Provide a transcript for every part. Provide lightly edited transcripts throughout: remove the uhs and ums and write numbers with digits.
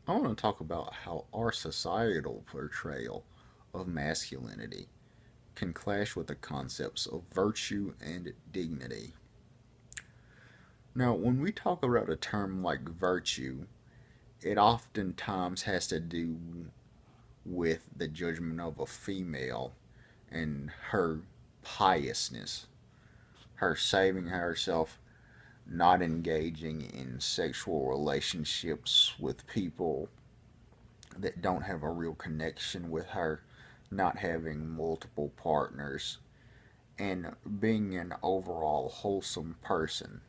I want to talk about how our societal portrayal of masculinity can clash with the concepts of virtue and dignity. Now, when we talk about a term like virtue, it oftentimes has to do with the judgment of a female and her piousness, her saving herself, not engaging in sexual relationships with people that don't have a real connection with her, not having multiple partners, and being an overall wholesome person.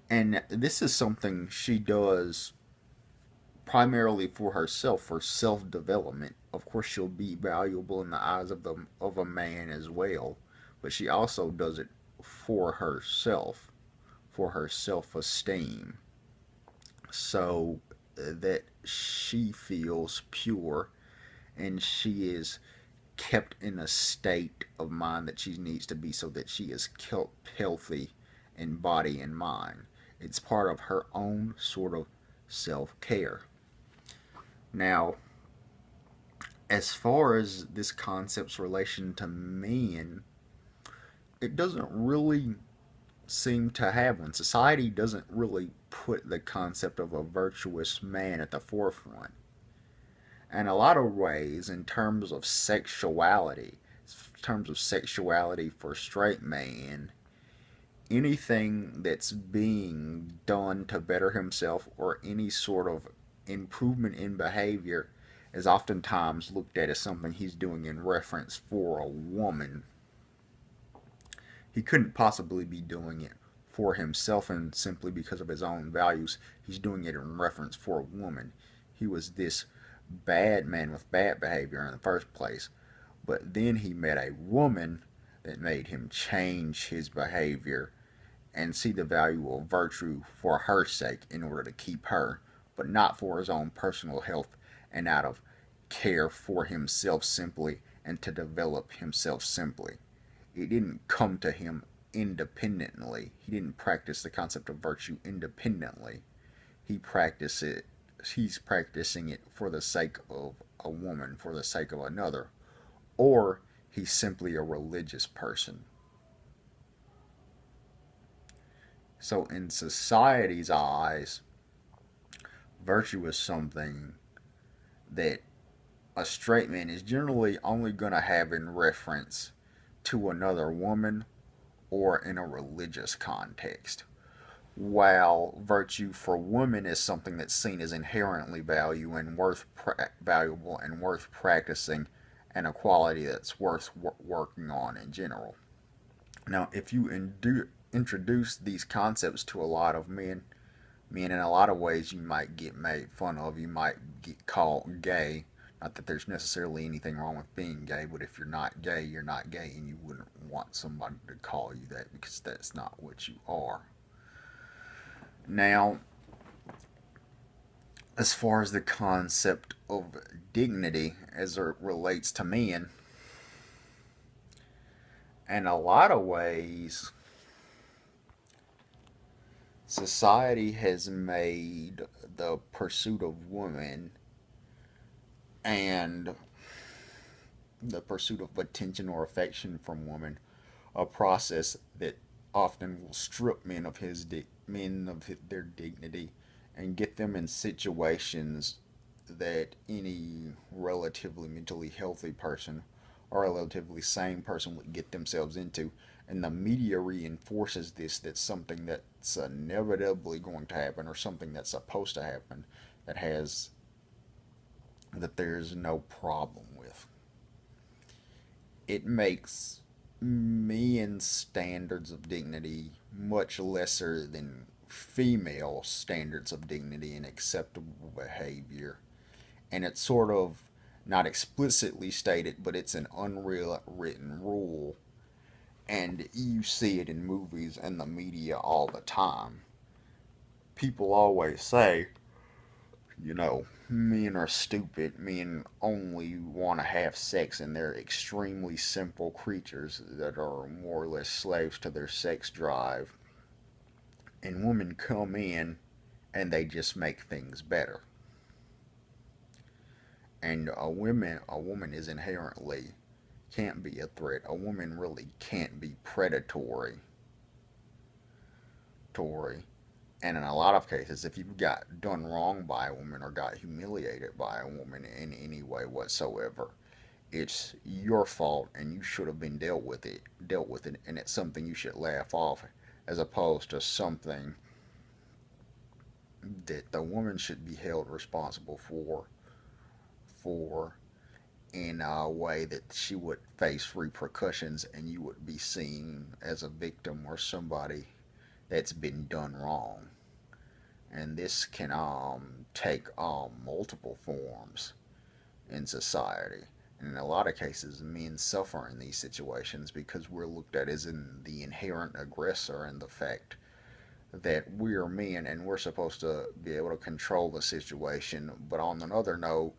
And this is something she does primarily for herself, for self development. Of course, she'll be valuable in the eyes of a man as well, but she also does it for her self esteem, so that she feels pure and she is kept in a state of mind that she needs to be so that she is kept healthy in body and mind. It's part of her own sort of self care. Now, as far as this concept's relation to men, it doesn't really seem to have one. Society doesn't really put the concept of a virtuous man at the forefront. In a lot of ways, in terms of sexuality for straight man, anything that's being done to better himself or any sort of improvement in behavior is oftentimes looked at as something he's doing in reference for a woman. He couldn't possibly be doing it for himself and simply because of his own values. He's doing it in reference for a woman. He was this bad man with bad behavior in the first place, but then he met a woman that made him change his behavior and see the value of virtue for her sake in order to keep her, but not for his own personal health and out of care for himself simply and to develop himself simply. It didn't come to him independently. He didn't practice the concept of virtue independently. He practiced it he's practicing it for the sake of a woman, for the sake of another, or he's simply a religious person. So, in society's eyes, virtue is something that a straight man is generally only going to have in reference to another woman or in a religious context. While virtue for women is something that's seen as inherently valuable and worth practicing, and a quality that's worth working on in general. Now, if you introduce these concepts to a lot of men in a lot of ways you might get made fun of. You might get called gay. Not that there's necessarily anything wrong with being gay, but if you're not gay, you're not gay, and you wouldn't want somebody to call you that because that's not what you are. Now, as far as the concept of dignity as it relates to men, in a lot of ways, society has made the pursuit of women and the pursuit of attention or affection from women a process that often will strip men of their dignity and get them in situations that any relatively mentally healthy person or a relatively sane person would get themselves into. And the media reinforces this, that's something that's inevitably going to happen or something that's supposed to happen that has that there's no problem with. It makes men's standards of dignity much lesser than female standards of dignity and acceptable behavior. And it's sort of not explicitly stated, but it's an unwritten rule. And you see it in movies and the media all the time. People always say, men are stupid, men only want to have sex, and they're extremely simple creatures that are more or less slaves to their sex drive. And women come in and they just make things better. And a woman is inherently can't be a threat. A woman really can't be predatory. Tory. And in a lot of cases, if you got done wrong by a woman or got humiliated by a woman in any way whatsoever, it's your fault and you should have been dealt with it, and it's something you should laugh off, as opposed to something that the woman should be held responsible for in a way that she would face repercussions and you would be seen as a victim or somebody that's been done wrong. And this can take multiple forms in society. And in a lot of cases, men suffer in these situations because we're looked at as in the inherent aggressor, and the fact that we're men and we're supposed to be able to control the situation. But on another note,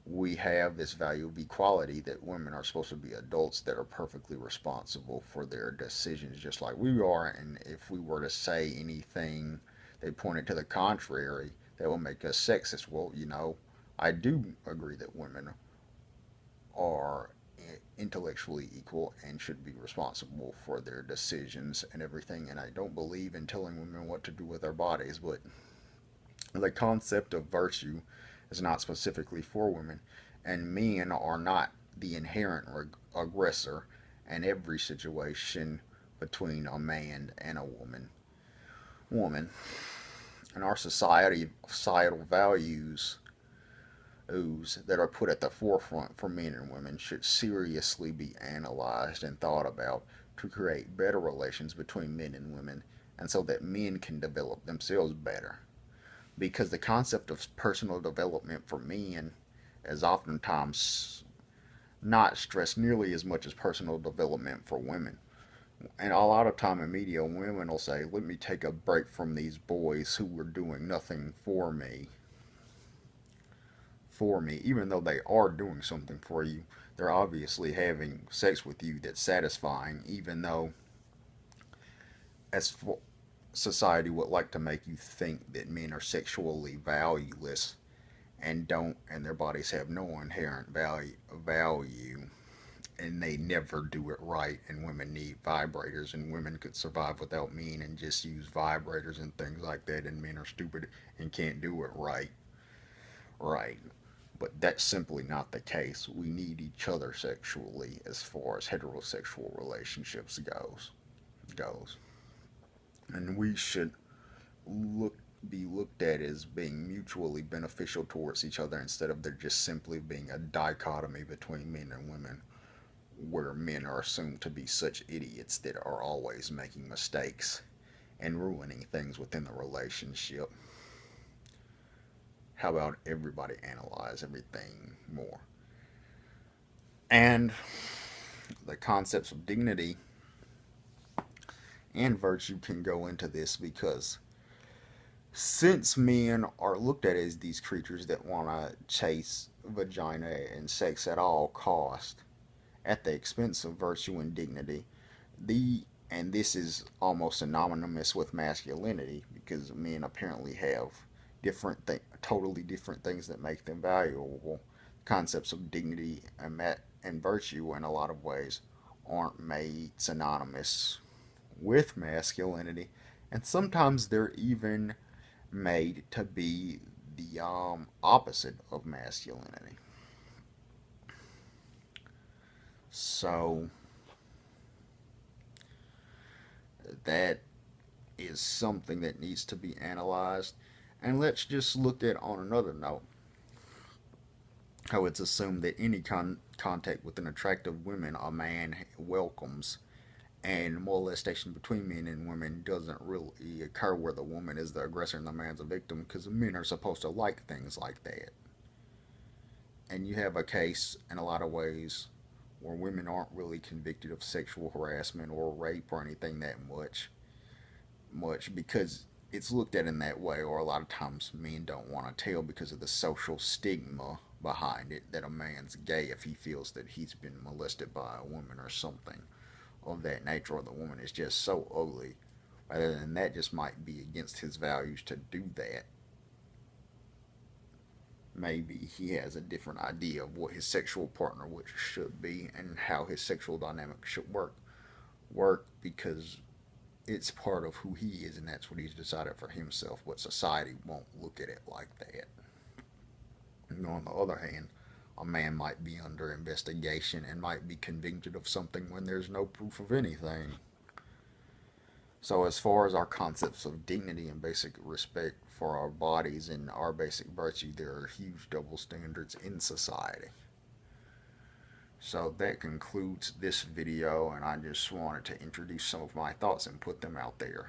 we have this value of equality, that women are supposed to be adults that are perfectly responsible for their decisions, just like we are. And if we were to say anything they pointed to the contrary, that will make us sexist. Well, I do agree that women are intellectually equal and should be responsible for their decisions and everything. And I don't believe in telling women what to do with their bodies, but the concept of virtue is not specifically for women, and men are not the inherent aggressor in every situation between a man and a woman. And our societal values that are put at the forefront for men and women should seriously be analyzed and thought about to create better relations between men and women, and so that men can develop themselves better. Because the concept of personal development for men is oftentimes not stressed nearly as much as personal development for women. And a lot of time in media, women will say, let me take a break from these boys who were doing nothing for me, even though they are doing something for you. They're obviously having sex with you that's satisfying, even though, as for society would like to make you think that men are sexually valueless and their bodies have no inherent value, and they never do it right, and women need vibrators, and women could survive without men and just use vibrators and things like that, and men are stupid and can't do it right. But that's simply not the case. We need each other sexually as far as heterosexual relationships goes. And we should look be looked at as being mutually beneficial towards each other, instead of there just simply being a dichotomy between men and women, where men are assumed to be such idiots that are always making mistakes and ruining things within the relationship. How about everybody analyze everything more? And the concepts of dignity and virtue can go into this, because since men are looked at as these creatures that want to chase vagina and sex at all cost, at the expense of virtue and dignity, the and this is almost synonymous with masculinity, because men apparently have totally different things that make them valuable. Concepts of dignity and virtue, in a lot of ways, aren't made synonymous with masculinity, and sometimes they're even made to be the opposite of masculinity. So that is something that needs to be analyzed. And let's just look at, on another note, how it's assumed that any contact with an attractive woman a man welcomes, and molestation between men and women doesn't really occur where the woman is the aggressor and the man's a victim, because men are supposed to like things like that. And you have a case in a lot of ways where women aren't really convicted of sexual harassment or rape or anything that much because it's looked at in that way, or a lot of times men don't want to tell because of the social stigma behind it, that a man's gay if he feels that he's been molested by a woman or something of that nature, or the woman is just so ugly. Rather than that, just might be against his values to do that. maybe he has a different idea of what his sexual partner should be and how his sexual dynamic should work because it's part of who he is, and that's what he's decided for himself. But society won't look at it like that. And on the other hand, a man might be under investigation and might be convicted of something when there's no proof of anything. So, as far as our concepts of dignity and basic respect for our bodies and our basic virtue, there are huge double standards in society. So that concludes this video, and I just wanted to introduce some of my thoughts and put them out there.